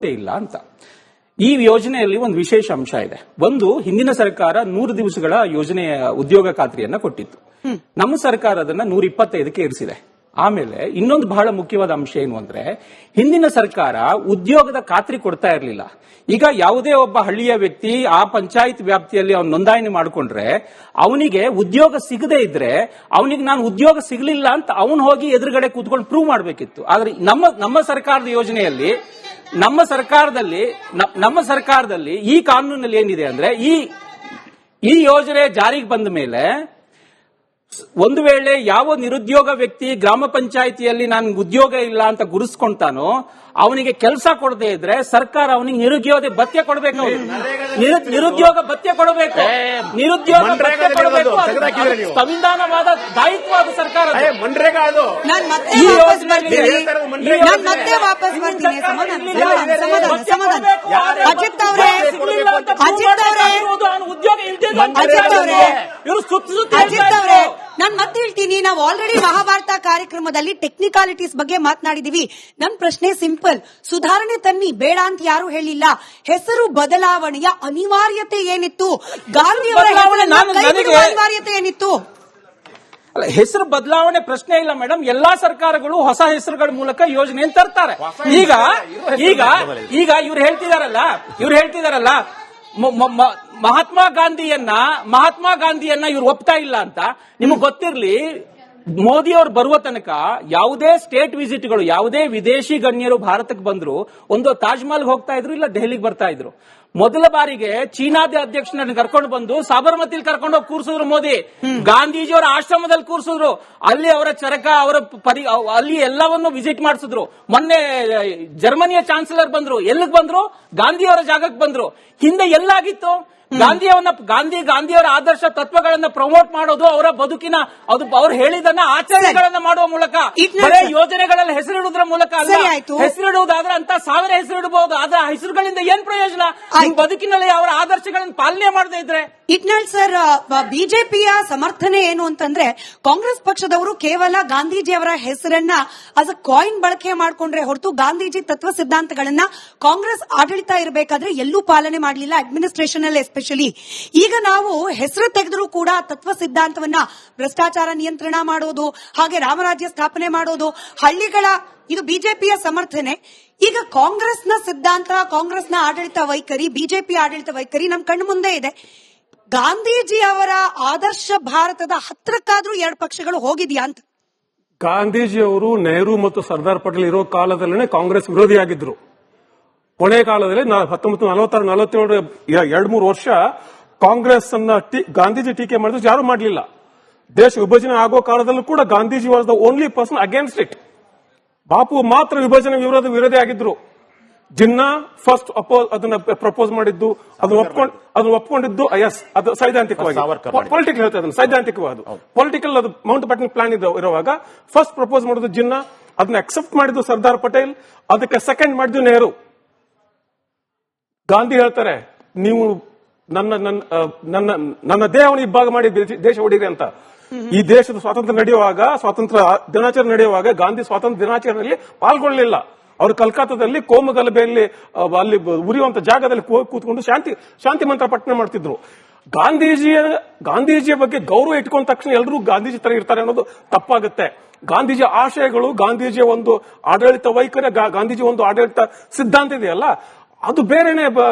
ಸಾಧ್ಯತೆ ಇಲ್ಲ ಅಂತ. ಈ ಯೋಜನೆಯಲ್ಲಿ ಒಂದು ವಿಶೇಷ ಅಂಶ ಇದೆ. ಒಂದು, ಹಿಂದಿನ ಸರ್ಕಾರ 100 ದಿವಸಗಳ ಯೋಜನೆಯ ಉದ್ಯೋಗ ಖಾತ್ರಿಯನ್ನ ಕೊಟ್ಟಿತ್ತು. ನಮ್ಮ ಸರ್ಕಾರ ಅದನ್ನ 125ಕ್ಕೆ ಏರಿಸಿದೆ. ಆಮೇಲೆ ಇನ್ನೊಂದು ಬಹಳ ಮುಖ್ಯವಾದ ಅಂಶ ಏನು ಅಂದ್ರೆ, ಹಿಂದಿನ ಸರ್ಕಾರ ಉದ್ಯೋಗದ ಖಾತ್ರಿ ಕೊಡ್ತಾ ಇರಲಿಲ್ಲ. ಈಗ ಯಾವುದೇ ಒಬ್ಬ ಹಳ್ಳಿಯ ವ್ಯಕ್ತಿ ಆ ಪಂಚಾಯತ್ ವ್ಯಾಪ್ತಿಯಲ್ಲಿ ಅವನು ನೋಂದಾಯಣಿ ಮಾಡಿಕೊಂಡ್ರೆ ಅವನಿಗೆ ಉದ್ಯೋಗ ಸಿಗದೆ ಇದ್ರೆ ಅವನಿಗೆ ನಾನು ಉದ್ಯೋಗ ಸಿಗಲಿಲ್ಲ ಅಂತ ಅವನು ಹೋಗಿ ಎದುರುಗಡೆ ಕೂತ್ಕೊಂಡು ಪ್ರೂವ್ ಮಾಡಬೇಕಿತ್ತು. ಆದ್ರೆ ನಮ್ಮ ಸರ್ಕಾರದ ಯೋಜನೆಯಲ್ಲಿ ನಮ್ಮ ಸರ್ಕಾರದಲ್ಲಿ ಈ ಕಾನೂನಲ್ಲಿ ಏನಿದೆ ಅಂದ್ರೆ, ಈ ಯೋಜನೆ ಜಾರಿಗೆ ಬಂದ ಮೇಲೆ ಒಂದು ವೇಳೆ ಯಾವ ನಿರುದ್ಯೋಗ ವ್ಯಕ್ತಿ ಗ್ರಾಮ ಪಂಚಾಯಿತಿಯಲ್ಲಿ ನನ್ಗೆ ಉದ್ಯೋಗ ಇಲ್ಲ ಅಂತ ಗುರುಸ್ಕೊಂತಾನೋ ಅವನಿಗೆ ಕೆಲಸ ಕೊಡದೆ ಇದ್ರೆ ಸರ್ಕಾರ ಅವನಿಗೆ ನಿರುದ್ಯೋಗ ಭತ್ಯೆ ಕೊಡಬೇಕು. ನಿರುದ್ಯೋಗ ಭತ್ಯೆ ಕೊಡಬೇಕು. ನಿರುದ್ಯೋಗ ಭತ್ಯೆ ಕೊಡಬೇಕು. ಸಂವಿಧಾನವಾದ ದಾಯಿತ್ವ ಅದು ಸರ್ಕಾರ. ನಾನು ಮತ್ತೆ ಹೇಳ್ತೀನಿ, ನಾವು ಆಲ್ರೆಡಿ ಮಹಾಭಾರತ ಕಾರ್ಯಕ್ರಮದಲ್ಲಿ ಟೆಕ್ನಿಕಾಲಿಟೀಸ್ ಬಗ್ಗೆ ಮಾತನಾಡಿದೀವಿ. ನನ್ನ ಪ್ರಶ್ನೆ ಸಿಂಪಲ್. ಸುಧಾರಣೆ ತನ್ನಿ, ಬೇಡ ಅಂತ ಯಾರು ಹೇಳಿಲ್ಲ. ಹೆಸರು ಬದಲಾವಣೆಯ ಅನಿವಾರ್ಯತೆ ಏನಿತ್ತು? ಗಾಂಧಿಯವರ ಅನಿವಾರ್ಯತೆ ಏನಿತ್ತು? ಹೆಸರು ಬದಲಾವಣೆ ಪ್ರಶ್ನೆ ಇಲ್ಲ ಮೇಡಮ್. ಎಲ್ಲಾ ಸರ್ಕಾರಗಳು ಹೊಸ ಹೆಸರುಗಳ ಮೂಲಕ ಯೋಜನೆ ತರ್ತಾರೆ. ಈಗ ಇವ್ರು ಹೇಳ್ತಿದಾರಲ್ಲ ಮಹಾತ್ಮ ಗಾಂಧಿಯನ್ನ ಇವ್ರು ಒಪ್ತಾ ಇಲ್ಲ ಅಂತ. ನಿಮಗೆ ಗೊತ್ತಿರ್ಲಿ, ಮೋದಿ ಅವರು ಬರುವ ತನಕ ಯಾವುದೇ ಸ್ಟೇಟ್ ವಿಸಿಟ್ಗಳು, ಯಾವುದೇ ವಿದೇಶಿ ಗಣ್ಯರು ಭಾರತಕ್ಕೆ ಬಂದ್ರು ಒಂದು ತಾಜ್ ಮಹಲ್ ಹೋಗ್ತಾ ಇದ್ರು, ಇಲ್ಲ ದೆಹಲಿಗೆ ಬರ್ತಾ ಇದ್ರು. ಮೊದಲ ಬಾರಿಗೆ ಚೀನಾದ ಅಧ್ಯಕ್ಷರನ್ನು ಕರ್ಕೊಂಡು ಬಂದು ಸಾಬರಮತಿಲಿ ಕರ್ಕೊಂಡು ಹೋಗಿ ಕೂರಿಸಿದ್ರು ಮೋದಿ. ಗಾಂಧೀಜಿಯವರ ಆಶ್ರಮದಲ್ಲಿ ಕೂರಿಸಿದ್ರು. ಅಲ್ಲಿ ಅವರ ಚರಕ, ಅಲ್ಲಿ ಎಲ್ಲವನ್ನು ವಿಸಿಟ್ ಮಾಡಿಸಿದ್ರು. ಮೊನ್ನೆ ಜರ್ಮನಿಯ ಚಾನ್ಸಲರ್ ಬಂದ್ರು. ಎಲ್ಲಿಗೆ ಬಂದ್ರು? ಗಾಂಧಿಯವರ ಜಾಗಕ್ಕೆ ಬಂದ್ರು. ಹಿಂದೆ ಎಲ್ಲಾಗಿತ್ತು? ಗಾಂಧಿಯವರ ಆದರ್ಶ ತತ್ವಗಳನ್ನ ಪ್ರಮೋಟ್ ಮಾಡೋದು, ಅವರ ಬದುಕಿನ ಅವ್ರು ಹೇಳಿದನ್ನ ಆಚರಣೆಗಳನ್ನ ಮಾಡುವ ಮೂಲಕ, ಬರೇ ಯೋಜನೆಗಳಲ್ಲಿ ಹೆಸರಿಡುವುದರ ಮೂಲಕ ಅಲ್ಲ. ಹೆಸರಿಡುವುದಾದ್ರೆ ಅಂತ 1000 ಹೆಸರಿಡಬಹುದು. ಆದ್ರೆ ಆ ಹೆಸರುಗಳಿಂದ ಏನ್ ಪ್ರಯೋಜನ? ಬದುಕಿನಲ್ಲಿ ಅವರ ಆದರ್ಶಗಳನ್ನು ಪಾಲನೆ ಮಾಡದೇ ಇದ್ರೆ. ಇಟ್ನಾಳ್ ಸರ್, ಬಿಜೆಪಿಯ ಸಮರ್ಥನೆ ಏನು ಅಂತಂದ್ರೆ, ಕಾಂಗ್ರೆಸ್ ಪಕ್ಷದವರು ಕೇವಲ ಗಾಂಧೀಜಿಯವರ ಹೆಸರನ್ನ ಆಸ್ ಅ ಕಾಯಿನ್ ಬಳಕೆ ಮಾಡಿಕೊಂಡ್ರೆ ಹೊರತು ಗಾಂಧೀಜಿ ತತ್ವ ಸಿದ್ಧಾಂತಗಳನ್ನ ಕಾಂಗ್ರೆಸ್ ಆಡಳಿತ ಇರಬೇಕಾದ್ರೆ ಎಲ್ಲೂ ಪಾಲನೆ ಮಾಡಲಿಲ್ಲ, ಅಡ್ಮಿನಿಸ್ಟ್ರೇಷನ್ ಅಲ್ಲಿ ಎಸ್ಪೆಷಲಿ. ಈಗ ನಾವು ಹೆಸರು ತೆಗೆದರೂ ಕೂಡ ತತ್ವ ಸಿದ್ಧಾಂತವನ್ನ, ಭ್ರಷ್ಟಾಚಾರ ನಿಯಂತ್ರಣ ಮಾಡೋದು, ಹಾಗೆ ರಾಮರಾಜ್ಯ ಸ್ಥಾಪನೆ ಮಾಡೋದು, ಹಳ್ಳಿಗಳ, ಇದು ಬಿಜೆಪಿಯ ಸಮರ್ಥನೆ. ಈಗ ಕಾಂಗ್ರೆಸ್ನ ಸಿದ್ಧಾಂತ, ಕಾಂಗ್ರೆಸ್ನ ಆಡಳಿತ ವೈಖರಿ, ಬಿಜೆಪಿ ಆಡಳಿತ ವೈಖರಿ ನಮ್ಮ ಕಣ್ಣು ಮುಂದೆ ಇದೆ. ಗಾಂಧೀಜಿ ಅವರ ಆದರ್ಶ ಭಾರತದ ಹತ್ರಕ್ಕಾದ್ರೂ 2 ಪಕ್ಷಗಳು ಹೋಗಿದ್ಯಾ ಅಂತ? ಗಾಂಧೀಜಿಯವರು ನೆಹರು ಮತ್ತು ಸರ್ದಾರ್ ಪಟೇಲ್ ಇರೋ ಕಾಲದಲ್ಲೇ ಕಾಂಗ್ರೆಸ್ ವಿರೋಧಿಯಾಗಿದ್ರು. ಕೊನೆ ಕಾಲದಲ್ಲಿ 1946-47 2-3 ವರ್ಷ ಕಾಂಗ್ರೆಸ್ ಅನ್ನ ಗಾಂಧೀಜಿ ಟೀಕೆ ಮಾಡಿದ್ರು, ಯಾರು ಮಾಡಲಿಲ್ಲ. ದೇಶ ವಿಭಜನೆ ಆಗೋ ಕಾಲದಲ್ಲೂ ಕೂಡ Gandhiji was the only person against it. Bapu ಮಾತ್ರ ವಿಭಜನೆ ವಿರೋಧಿ ಆಗಿದ್ರು. ಜಿನ್ನಾ ಫಸ್ಟ್ ಅದನ್ನ ಪ್ರಪೋಸ್ ಮಾಡಿದ್ದು, ಅದನ್ನ ಒಪ್ಕೊಂಡಿದ್ದು ಅದು ಸೈದ್ಧಾಂತಿಕವಾಗಿ, ಪೊಲಿಟಿಕಲ್ ಹೇಳ್ತಾ ಇದ್ದಾನೆ, ಸೈದ್ಧಾಂತಿಕವಾದ ಪೊಲಿಟಿಕಲ್, ಅದು ಮೌಂಟ್ ಬ್ಯಾಟನ್ ಪ್ಲಾನ್ ಇರುವಾಗ ಫಸ್ಟ್ ಪ್ರಪೋಸ್ ಮಾಡಿದ್ದು ಜಿನ್ನಾ, ಅದನ್ನ ಅಕ್ಸೆಪ್ಟ್ ಮಾಡಿದ್ದು ಸರ್ದಾರ್ ಪಟೇಲ್, ಅದಕ್ಕೆ ಸೆಕೆಂಡ್ ಮಾಡಿದ್ದು ನೆಹರು. ಗಾಂಧಿ ಹೇಳ್ತಾರೆ, ನೀವು ನನ್ನ ದೇಹವನ್ನು ಇಬ್ಬಾಗ ಮಾಡಿ ದೇಶ ಹೊಡೀರಿ ಅಂತ. ಈ ದೇಶದ ಸ್ವಾತಂತ್ರ್ಯ ದಿನಾಚರಣೆ ನಡೆಯುವಾಗ ಗಾಂಧಿ ಸ್ವಾತಂತ್ರ್ಯ ದಿನಾಚರಣೆಯಲ್ಲಿ ಪಾಲ್ಗೊಳ್ಳಲಿಲ್ಲ. ಅವರು ಕಲ್ಕತ್ತಾದಲ್ಲಿ ಕೋಮುಗಲಭೆಯಲ್ಲಿ ಅಲ್ಲಿ ಉರಿಯುವಂತ ಜಾಗದಲ್ಲಿ ಕೂತ್ಕೊಂಡು ಶಾಂತಿ ಮಂತ್ರ ಪಠಣ ಮಾಡ್ತಿದ್ರು. ಗಾಂಧೀಜಿಯ ಬಗ್ಗೆ ಗೌರವ ಇಟ್ಕೊಂಡ ತಕ್ಷಣ ಎಲ್ಲರೂ ಗಾಂಧೀಜಿ ತರ ಇರ್ತಾರೆ ಅನ್ನೋದು ತಪ್ಪಾಗುತ್ತೆ. ಗಾಂಧೀಜಿಯ ಆಶಯಗಳು, ಗಾಂಧೀಜಿಯ ಒಂದು ಆಡಳಿತ ವೈಖರಿ, ಗಾಂಧೀಜಿ ಒಂದು ಆಡಳಿತ ಸಿದ್ಧಾಂತ ಇದೆಯಲ್ಲ, ಅದು ಬೇರೆನೆ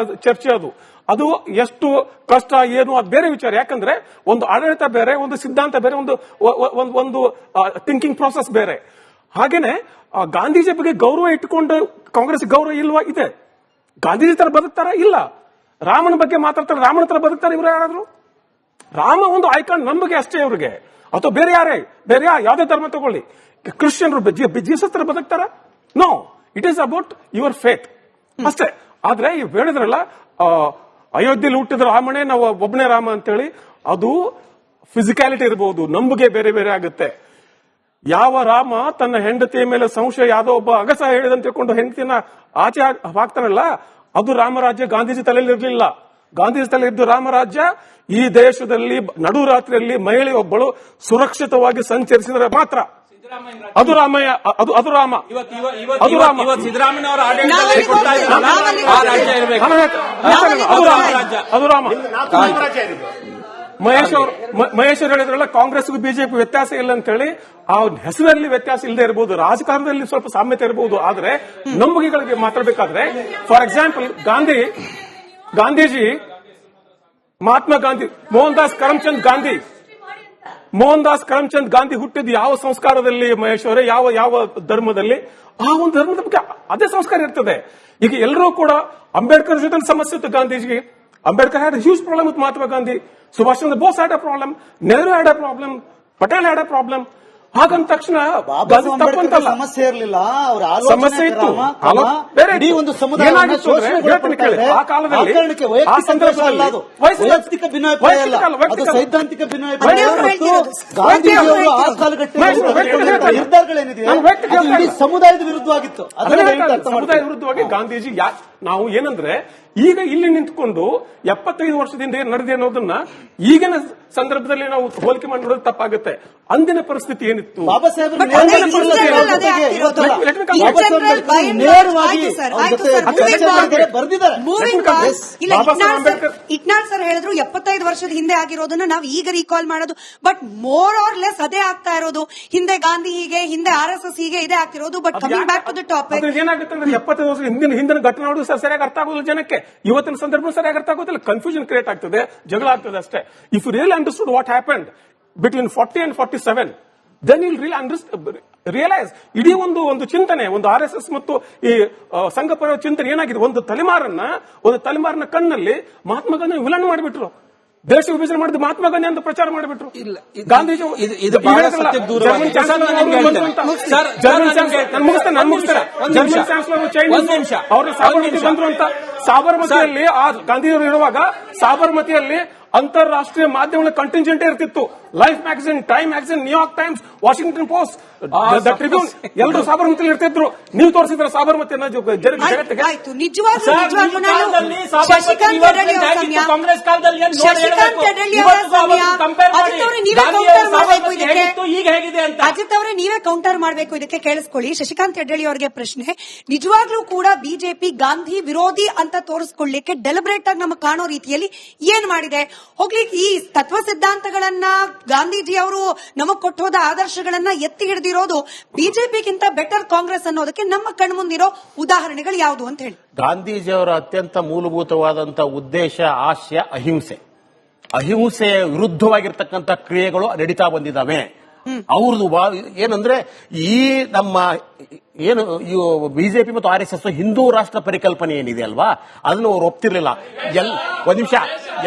ಚರ್ಚೆ. ಅದು ಎಷ್ಟು ಕಷ್ಟ ಏನು ಅದು ಬೇರೆ ವಿಚಾರ. ಯಾಕಂದ್ರೆ ಒಂದು ಆಡಳಿತ ಬೇರೆ, ಒಂದು ಸಿದ್ಧಾಂತ ಬೇರೆ, ಒಂದು ಥಿಂಕಿಂಗ್ ಪ್ರಾಸೆಸ್ ಬೇರೆ. ಹಾಗೇನೆ ಗಾಂಧೀಜಿ ಬಗ್ಗೆ ಗೌರವ ಇಟ್ಟುಕೊಂಡು ಕಾಂಗ್ರೆಸ್ ಗೌರವ ಇಲ್ವಾ? ಇದೆ. ಗಾಂಧೀಜಿ ತರ ಬದುಕ್ತಾರ? ಇಲ್ಲ. ರಾಮನ ಬಗ್ಗೆ ಮಾತಾಡ್ತಾರೆ, ರಾಮನ ತರ ಬದುಕ್ತಾರೆ ಇವರು ಯಾರಾದ್ರು? ರಾಮ ಒಂದು ಐಕಾನ್ ನಮಗೆ ಅಷ್ಟೇ ಇವ್ರಿಗೆ, ಅಥವಾ ಬೇರೆ ಯಾವುದೇ ಧರ್ಮ ತಗೊಳ್ಳಿ. ಕ್ರಿಶ್ಚಿಯನ್ರು ಜೀಸಸ್ ತರ ಬದುಕ್ತಾರ? No, it is about your faith ಅಷ್ಟೇ. ಆದ್ರೆ ಇವ್ ಹೇಳಿದ್ರಲ್ಲ, ಅಯೋಧ್ಯೆಯಲ್ಲಿ ಹುಟ್ಟಿದ ರಾಮನೇ ನಾವು ಒಬ್ಬನೇ ರಾಮ ಅಂತೇಳಿ, ಅದು ಫಿಸಿಕ್ಯಾಲಿಟಿ ಇರಬಹುದು, ನಂಬಿಕೆ ಬೇರೆ ಬೇರೆ ಆಗುತ್ತೆ. ಯಾವ ರಾಮ ತನ್ನ ಹೆಂಡತಿಯ ಮೇಲೆ ಸಂಶಯ ಯಾವುದೋ ಒಬ್ಬ ಅಗಸ ಹೇಳಿದಂತ ತಿಳ್ಕೊಂಡು ಹೆಂಡತಿನ ಆಚೆ ಹಾಕ್ತಾನಲ್ಲ, ಅದು ರಾಮರಾಜ್ಯ ಗಾಂಧೀಜಿ ತಲೆಯಲ್ಲಿ ಇರಲಿಲ್ಲ. ಗಾಂಧೀಜಿ ತಲೆ ಇದ್ದು ರಾಮರಾಜ್ಯ ಈ ದೇಶದಲ್ಲಿ ನಡುರಾತ್ರಿಯಲ್ಲಿ ಮಹಿಳೆ ಒಬ್ಬಳು ಸುರಕ್ಷಿತವಾಗಿ ಸಂಚರಿಸಿದರೆ ಮಾತ್ರ. ಅದು ರಾಮಯ್ಯ, ಅದು ರಾಮ, ಅದು ರಾಮ. ಇವತ್ತು ಸಿದ್ದರಾಮಯ್ಯ ಅವರ ನಾವಲ್ಲಿ ಕೊಡ್ತಾ ಇದ್ದಾರಲ್ಲ, ನಾವಲ್ಲಿ ಆ ರಾಜ್ಯ ಇರಬೇಕು. ಅದು ರಾಮ. ಮಹೇಶ್ ಅವರು ಹೇಳಿದ್ರಲ್ಲ, ಕಾಂಗ್ರೆಸ್ಗೂ ಬಿಜೆಪಿ ವ್ಯತ್ಯಾಸ ಇಲ್ಲ ಅಂತ ಹೇಳಿ. ಆ ಹೆಸರಲ್ಲಿ ವ್ಯತ್ಯಾಸ ಇಲ್ಲದೆ ಇರಬಹುದು, ರಾಜಕಾರಣದಲ್ಲಿ ಸ್ವಲ್ಪ ಸಾಮ್ಯತೆ ಇರಬಹುದು, ಆದ್ರೆ ನಂಬಿಕೆಗಳಿಗೆ ಮಾತಾಡಬೇಕಾದ್ರೆ, ಫಾರ್ ಎಕ್ಸಾಂಪಲ್ ಗಾಂಧೀಜಿ, ಮಹಾತ್ಮ ಗಾಂಧಿ, ಮೋಹನ್ ದಾಸ್ ಕರಮ್ಚಂದ್ ಗಾಂಧಿ ಹುಟ್ಟಿದ ಯಾವ ಸಂಸ್ಕಾರದಲ್ಲಿ ಮಹೇಶ್ ಅವರೇ, ಯಾವ ಧರ್ಮದಲ್ಲಿ? ಆ ಒಂದು ಧರ್ಮದ ಬಗ್ಗೆ ಅದೇ ಸಂಸ್ಕಾರ ಇರ್ತದೆ. ಈಗ ಎಲ್ಲರೂ ಕೂಡ ಅಂಬೇಡ್ಕರ್ ಜೊತೆ ಸಮಸ್ಯೆ ಇತ್ತು ಗಾಂಧೀಜಿಗೆ. Ambedkar had huge problem with Mahatma Gandhi. Subhash Chandra Bose had a problem, Nehru had a problem, Patel had a problem. ಹಾಗಂತ ತಕ್ಷಣ ತಪ್ಪಂತಲ್ಲ, ಸಮಸ್ಯೆ ಇರಲಿಲ್ಲ, ಅವರ ಸಮಸ್ಯೆ ಇತ್ತು. ಇಡೀ ಒಂದು ಸಮುದಾಯವನ್ನು ಶೋಷಣೆಗೊಳಪಡ್ತಾರೆ. ಆ ಕಾಲದಲ್ಲಿ, ಆ ಸಂದರ್ಭದಲ್ಲಿ ವೈಯಕ್ತಿಕ ಭಿನ್ನಾಭಿಪ್ರಾಯ ಅಲ್ಲ, ಅದು ಸೈದ್ಧಾಂತಿಕ ಭಿನ್ನಾಭಿಪ್ರಾಯ. ಮತ್ತು ಗಾಂಧೀಜಿಯವರು ಆ ಕಾಲಘಟ್ಟದಲ್ಲಿ ನಿರ್ಧಾರಗಳೇನಿದೆಯೋ ಅದು ಇಡೀ ಸಮುದಾಯದ ವಿರುದ್ಧವಾಗಿತ್ತು. ಸಮುದಾಯದ ವಿರುದ್ಧವಾಗಿ ಗಾಂಧೀಜಿ ನಾವು ಏನಂದ್ರೆ, ಈಗ ಇಲ್ಲಿ ನಿಂತ್ಕೊಂಡು 75 ವರ್ಷದಿಂದ ಏನ್ ನಡೆದಿದೆ ಅನ್ನೋದನ್ನ ಈಗಿನ ಸಂದರ್ಭದಲ್ಲಿ ನಾವು ಹೋಲಿಕೆ ಮಾಡಿ ನೋಡೋದು ತಪ್ಪಾಗುತ್ತೆ. ಅಂದಿನ ಪರಿಸ್ಥಿತಿ ಏನಿತ್ತು? ಬಾಬಾ ಸಾಹೇಬ್ ಇಟ್ನಾಳ್ ಸರ್ ಹೇಳಿದ್ರು 75 ವರ್ಷದ ಹಿಂದೆ ಆಗಿರೋದನ್ನ ನಾವು ಈಗ ರೀಕಾಲ್ ಮಾಡೋದು. ಬಟ್ ಮೋರ್ ಆರ್ ಲೆಸ್ ಅದೇ ಆಗ್ತಾ ಇರೋದು. ಹಿಂದೆ ಗಾಂಧಿ ಹೀಗೆ, ಹಿಂದೆ RSS ಹೀಗೆ ಇದೇ ಆಗ್ತಿರೋದು. But coming back to the topic, ಏನಾಗುತ್ತೆ ಅಂದ್ರೆ 75 ವರ್ಷ ಹಿಂದಿನ ಘಟನೆ ನೋಡೋದು ಸರಿಯಾಗಿ ಅರ್ಥ ಆಗೋದಿಲ್ಲ ಜನಕ್ಕೆ. ಇವತ್ತಿನ ಸಂದರ್ಭ ಸರಿಯಾಗಿ ಅರ್ಥ ಆಗೋದಿಲ್ಲ, ಕನ್ಫ್ಯೂಷನ್ ಕ್ರಿಯೇಟ್ ಆಗ್ತದೆ, ಜಗಳ ಆಗ್ತದೆ ಅಷ್ಟೇ. If you really understood what happened between 40 and 47, then you'll really realise ಇಡೀ ಒಂದು ಚಿಂತನೆ, ಒಂದು RSS ಮತ್ತು ಈ ಸಂಘ ಪರಿವಾರ ಚಿಂತನೆ ಏನಾಗಿದೆ. ಒಂದು ತಲೆಮಾರಿನ ಕಣ್ಣಲ್ಲಿ ಮಹಾತ್ಮ ಗಾಂಧಿ ವಿಲನ್ ಮಾಡಿಬಿಟ್ರು. ದೇಶ ವಿಭಜನೆ ಮಾಡಿದ ಮಹಾತ್ಮ ಗಾಂಧಿ ಅಂತ ಪ್ರಚಾರ ಮಾಡಿಬಿಟ್ರು. ಗಾಂಧೀಜಿ ಬಂದ್ರು ಅಂತ ಸಾಬರಮತಿಯಲ್ಲಿ, ಆ ಗಾಂಧಿಯವರು ಇರುವಾಗ ಸಾಬರಮತಿಯಲ್ಲಿ ಅಂತಾರಾಷ್ಟ್ರೀಯ ಮಾಧ್ಯಮಗಳ ಕಂಟಿಂಜೆಂಟ್ ಇರ್ತಿತ್ತು. Life magazine, time magazine, New York times, Washington post, the Tribune ಎಲ್ಲರೂ ಸಾಬರಮತಿಯಲ್ಲಿ ಇರ್ತಿದ್ರು. ನೀವು ತೋರಿಸಿದ್ರ ಸಾಬರಮತಿಯನ್ನ ಜಗತ್ತಿಗೆ? ಕಾಂಗ್ರೆಸ್ ಕಾಲದಲ್ಲಿ ಈಗ ಹೇಗಿದೆ ಅಂತ ಅಜಿತ್ ಅವರೇ ನೀವೇ ಕೌಂಟರ್ ಮಾಡಬೇಕು ಇದಕ್ಕೆ. ಕೇಳಿಸ್ಕೊಳ್ಳಿ, ಶಶಿಕಾಂತ್ ಹೆಡ್ಡಳ್ಳಿ ಅವರಿಗೆ ಪ್ರಶ್ನೆ. ನಿಜವಾಗ್ಲೂ ಕೂಡ ಬಿಜೆಪಿ ಗಾಂಧಿ ವಿರೋಧಿ ಅಂತ ತೋರಿಸ್ಕೊಳ್ಳಿಕ್ಕೆ ಡೆಲಿಬ್ರೇಟ್ ಆಗಿ ನಮಗೆ ಕಾಣೋ ರೀತಿಯಲ್ಲಿ ಏನ್ ಮಾಡಿದೆ? ಹೋಗ್ಲಿ, ಈ ತತ್ವ ಸಿದ್ಧಾಂತಗಳನ್ನ ಗಾಂಧೀಜಿ ಅವರು ನಮಗ್ ಕೊಟ್ಟೋದ ಆದರ್ಶಗಳನ್ನ ಎತ್ತಿ ಹಿಡಿದಿರೋದು ಬಿಜೆಪಿಗಿಂತ ಬೆಟರ್ ಕಾಂಗ್ರೆಸ್ ಅನ್ನೋದಕ್ಕೆ ನಮ್ಮ ಕಣ್ಮುಂದಿರೋ ಉದಾಹರಣೆಗಳು ಯಾವುದು ಅಂತ ಹೇಳಿ. ಗಾಂಧೀಜಿಯವರ ಅತ್ಯಂತ ಮೂಲಭೂತವಾದಂತಹ ಉದ್ದೇಶ, ಆಶಯ ಅಹಿಂಸೆಯ ವಿರುದ್ಧವಾಗಿರ್ತಕ್ಕಂಥ ಕ್ರಿಯೆಗಳು ನಡೀತಾ ಬಂದಿದ್ದಾವೆ. ಅವ್ರದ್ದು ಏನಂದ್ರೆ, ಈ ನಮ್ಮ ಏನು ಬಿಜೆಪಿ ಮತ್ತು RSS ಹಿಂದೂ ರಾಷ್ಟ್ರ ಪರಿಕಲ್ಪನೆ ಏನಿದೆ ಅಲ್ವಾ, ಅದನ್ನು ಅವ್ರು ಒಪ್ತಿರ್ಲಿಲ್ಲ. ಒಂದ್ ನಿಮಿಷ,